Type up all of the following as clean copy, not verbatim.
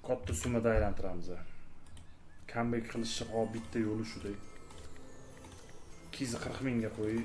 katta summada aylantiramiz. Comeback qilishni hozir bitta yo'li shuday. 240 mingga qo'y.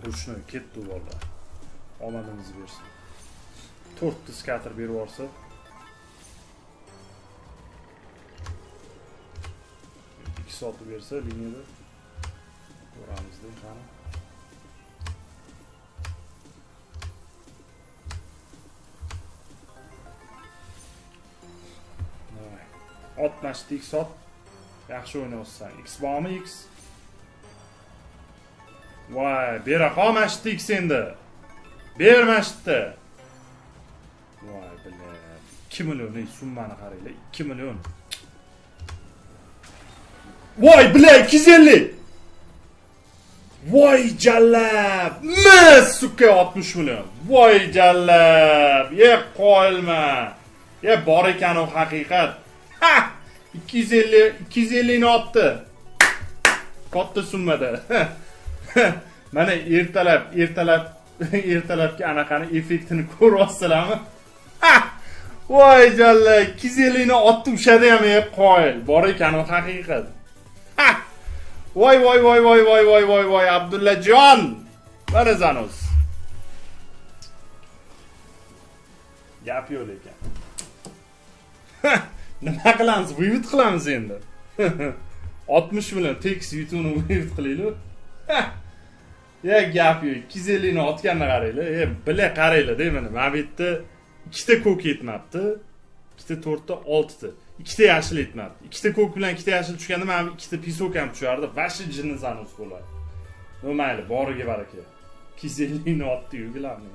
Rushnoy ketdi valla. Omadimiz bersin. 4 ta skater berib yuborsa. Sotu bersa liniyada ko'ramizda qani. Voy. 60 tik sot. Yaxshi o'ynayapsan. X bormi X? Voy, bera qolmashdi X endi. Bermashdi. Voy, bila. 2 million summani qaranglar. 2 million. Voy bile 250. Voy jallab. Mis suka 60 milyon. Voy jallab. Ye qo'yilma. Ye bor ekan o haqiqat. Ha! 250 ni otdi. Katta summada. Mana ertalabki anaqani effektini ko'ryapsizlarmi? Ha! Voy jallab 250 ni otdi ushada ham ye qo'yil. Bor ekan o haqiqat. Voy Abdullajon. Mana Zanus. Gap yo'q ekan. Nima qilamiz? Vivit qilamiz endi. 60 million tekis yutuni vivit qilaylik. Ya gap yo'q. 250 ni otganini qaranglar. Bila qaranglar deyman. Mana bu yerda ikkita ko'k yetmabdi. Ikkita 4 ta 6 ta. Ikkita yashil yetmabdi. Ikkita ko'k bilan ikkita yashil tushganda mana ikkita pisok ham tushardi. Bashi jinni Zanus bo'ladi. Mayli, boriga baraka. 250 ni otdi yugilarni.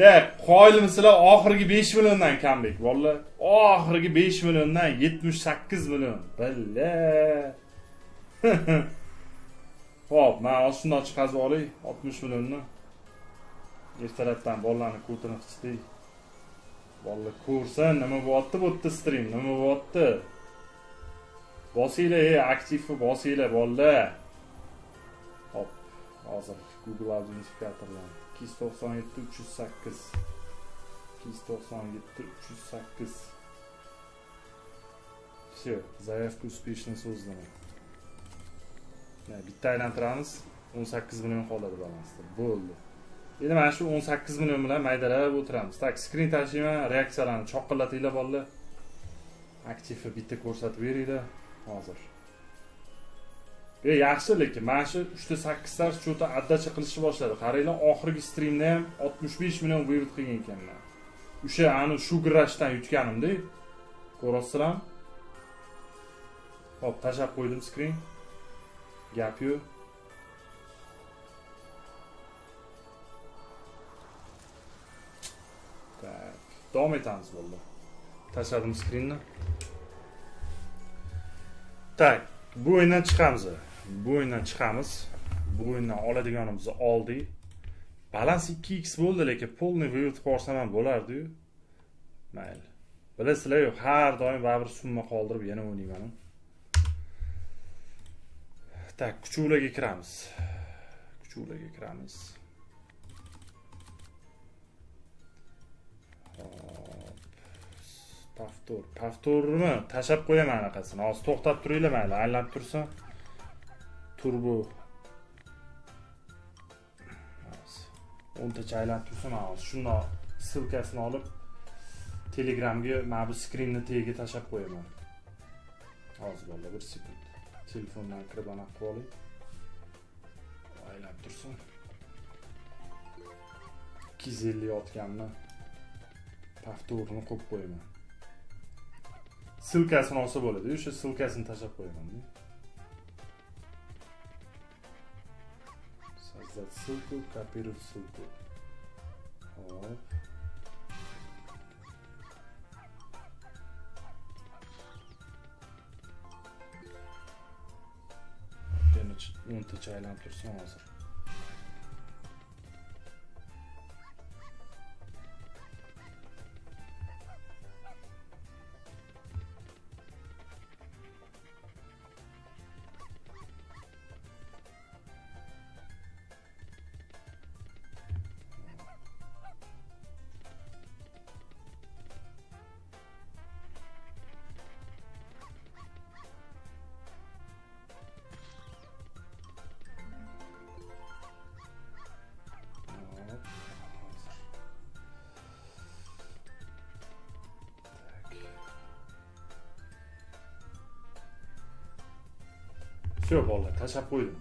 Ya, qo'yilmisizlar oxirgi 5 milliondan comeback. Vallahi, oxirgi 5 milliondan 78 million. Billa. Xo'p, men shundan chiqazib olay 60 millionni. Ertalabdan bolalarni ko'tini qichdik. Vallahi ko'rsan nima bo'lyapti bu yerda stream, nima bo'lyapti? Bosinglar, aktivni bosinglar bolalar. Hop, hozir Google identifikatorlar 297 308 297 308. Все, заявка успешно создана. Bitta aylantiramiz, 18 million qoladi balansda. Bo'ldi. Endi mana shu 18 million bilan maydalab o'tiramiz. Tak, skrin tashiyman, reaksiyalarni choqqallatinglar bolalar. Aktivni bitta ko'rsatib beringlar hozir. Yaxshi, lekin mana shu 3 ta 8 tar cho'ta addacha qilishni boshladi. Qaranglar, oxirgi streamda ham 65 million vivit qilgan ekanman. O'sha ani shu grashdan yutganimda. Ko'rasizlarmi? Hop, tashab qo'ydim skrin. Gap yo'q. Tak, davom etamiz bo'ldi. Tashladim skrinni. Tak, bu o'yindan chiqamiz. Bu o'yindan oladiganimizni oldik. Balans 2x bo'ldi, lekin polni vivit qo'rsam ham bo'lardi-yu. Mayli. Bilasizlar-ku, har doim baribir summa qoldirib yana o'ynayman. Tak, kuchuvlarga kiramiz. Paftorni tashab qo'yaman anaqasini. Hozir to'xtab turinglar, mayli, aylanib tursin. Turbo. 10 tacha aylanib tursin, hozir shundoq ssilkasini olib Telegramga mana bu skrinni tagiga tashab qo'yaman. Hozir bo'ldi, 1 sekund. Telefondan kirib aniq qilib oling. Aylanib tursin. 250 otganni paftorni qo'yib qo'yaman. Ssilkasini olsa bo'ladi. O'sha ssilkasini tashab qo'yaman. Создать ссылку, копировать ссылку. Hop. Yana 10 tacha aylanib tursin hozir. Shu bolalar tashab qo'ydim.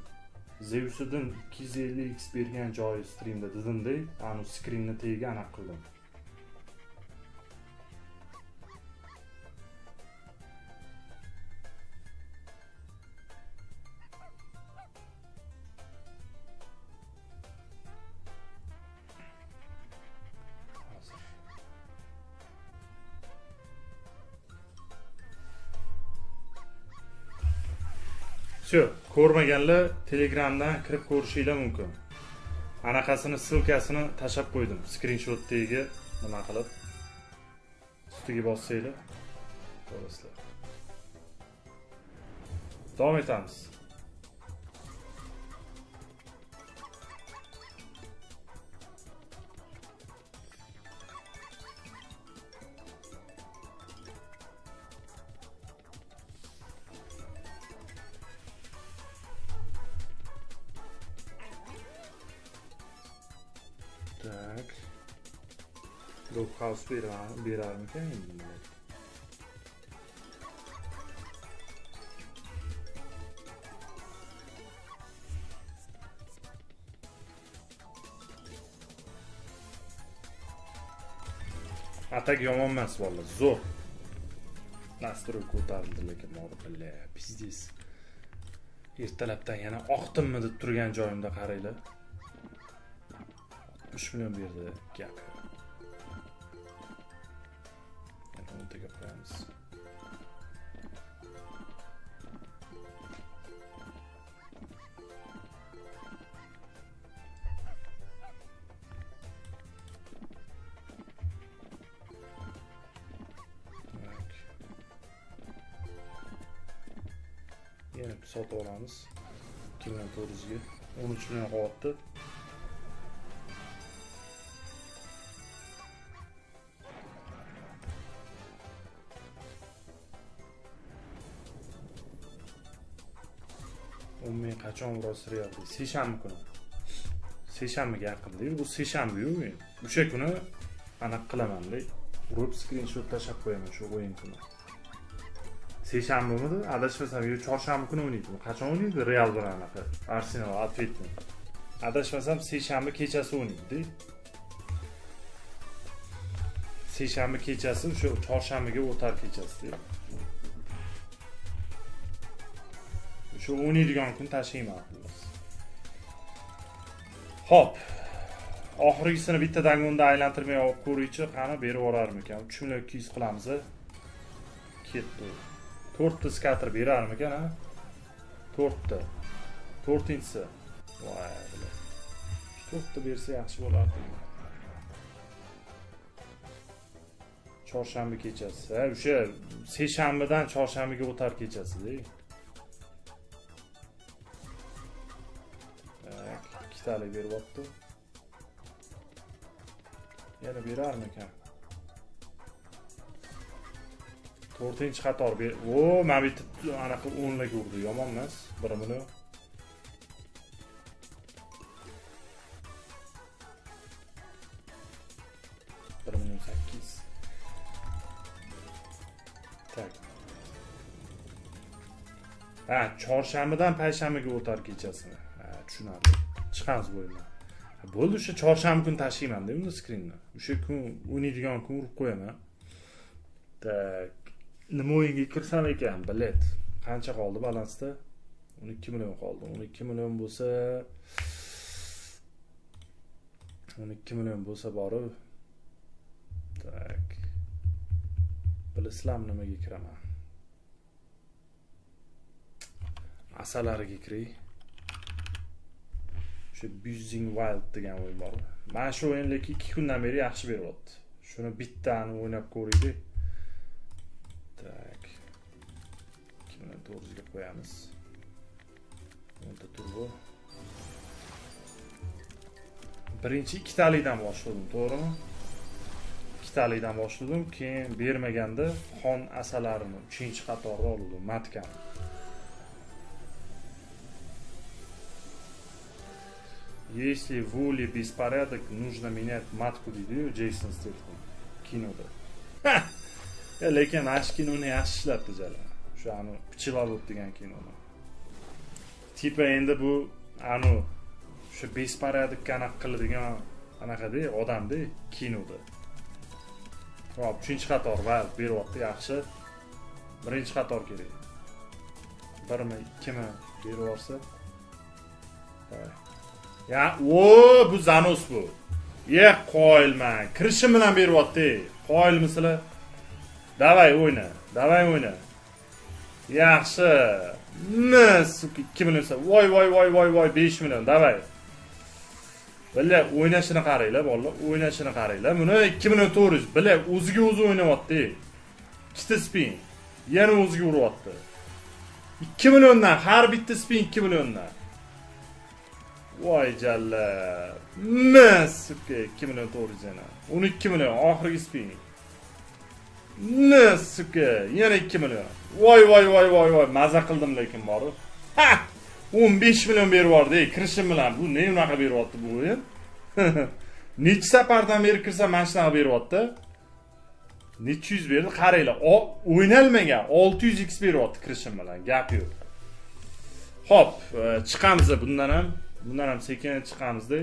Zeus'dan 250x bergan joyi streamda dedimda, anu skrinni tagiga aniq qildim. Shu, ko'rmaganlar Telegramdan kirib ko'rishinglar mumkin. Anaqasini ssilkasini tashab qo'ydim. Screenshot tagiga nima qilib ustiga bossanglar ko'rasizlar. Davom etamiz. Tak. Loghouse berarmikan endi? Atak yomon emas vallahi, zo'r. Nastroy ko'tarildi lekin ma'rifalla, pizdes. Ertalabdan yana oqtimmi deb turgan joyimda qaranglar. 3 million berdi gap. Yana o'ntaga qo'yamiz. Yana sotib olamiz. 2400 ga 13 million qo'yapti. Men qachon rostlayapti? Seshanba kuni. Seshanbaga yaqinda. Bu seshanba-yu men. O'sha kuni aniq qilaman-da. Urib screenshot tashab qo'yaman shu o'yin kuni. Seshanbamidi? Adashmasam, yo chorshanba kuni o'ynaydi. Qachon o'ynaydi? Real bilan anaqa. Arsenal Atletini. Adashmasam seshanba kechasi o'ynaydi. Seshanba kechasi o'sha chorshanbaga o'tar kechasi. Shu o'ynaydigan kun tashlayman. Hop. Oxirgisini bitta dagonda aylantirmay olib ko'raychi, qani berib yuborarmikan? 3 million 200 qilamiz. Ketdi. 4 ta skater berarmikan, ha? 4 ta. 4-inchisi. Voy, bular. 4 ta bersa yaxshi bo'lardi. Chorshanba kechasi. Ha, o'sha seshanbadan chorshanbaga o'tar kechasi-da. Ikkitalik beryapti. Yana berarmikan? 4-qator ber. O, men bitta anaqa 10 lik urdi. Yomon emas. 1 million. $1 800. Tak. Ha, chorshanbadan payshanbaga o'tar kechasini. Ha, tushunarli. Chiqamiz bo'yindan. Bo'ldi, o'sha chorshanba kun tashlayman-da uni skrinni. O'sha kun o'ynaydigan kun urib qo'yaman. Tak. Nima o'yinga kirsam ekan, bilet. Qancha qoldi balansda? 12 million qoldi. 12 million bo'lsa 12 million bo'lsa borib. Tak. Bilasizlarmi nimaga kiraman? Asalariga kiray. Buzzing Wild degan o'yin bor. Men shu o'yinni 2 kundan beri yaxshi beryapti. Shuni bittani o'ynab ko'raylik. Tak. 2400 ga qo'yamiz. O'nta turbo. Birinchi ikkitalikdan boshladim, to'g'rimi? Ikkitalikdan boshladim, keyin bermaganda xon asalarini 3-qatorda oldim, matkani. Если в воле беспорядок, нужно менять матку, deydi Jason Statham kinoda. Lekin ash kinoni yaxshi ishlatdi jala. O'sha pichilab degan kinoni. tipa endi bu anu shu besporядок anaqa qiladigan anaqada odamda kinoda. Hop, 3-qator va beryapti, yaxshi. 1-qator kerak. 1mi, 2mi berib olsa. Ya, bu Zanos bu. Ye, qoyilman. Kirishim bilan beryapti. Qoyilmisizlar? Davay o'yna. Yaxshi. Mis 2 million. Voy 5 million. Davay. Billa o'ynashini qaranglar, bolalar. O'ynashini qaranglar. Buni 2 million 400. Billa o'ziga o'zi o'ynayapti. Ikkita spin. Yana o'ziga uryapti. 2 milliondan har bitta spin 2 milliondan. Voy jalla. Mis 2 million 400 yana. 12 million oxirgi spin. Mis yana 2 million. Voy, maza qildim lekin bor. Ha! 15 million berib yubordi, kirishim bilan. Bu ne unaqa beryapti bu o'yin? Necha safardan beri kirsa mana shunaqa beryapti. Necha yuz berdi? Qaranglar, o'ynalmagan 600x beryapti kirishim bilan. Gap yo'q. Xo'p, chiqamiz bundan ham sekin chiqamiz-da.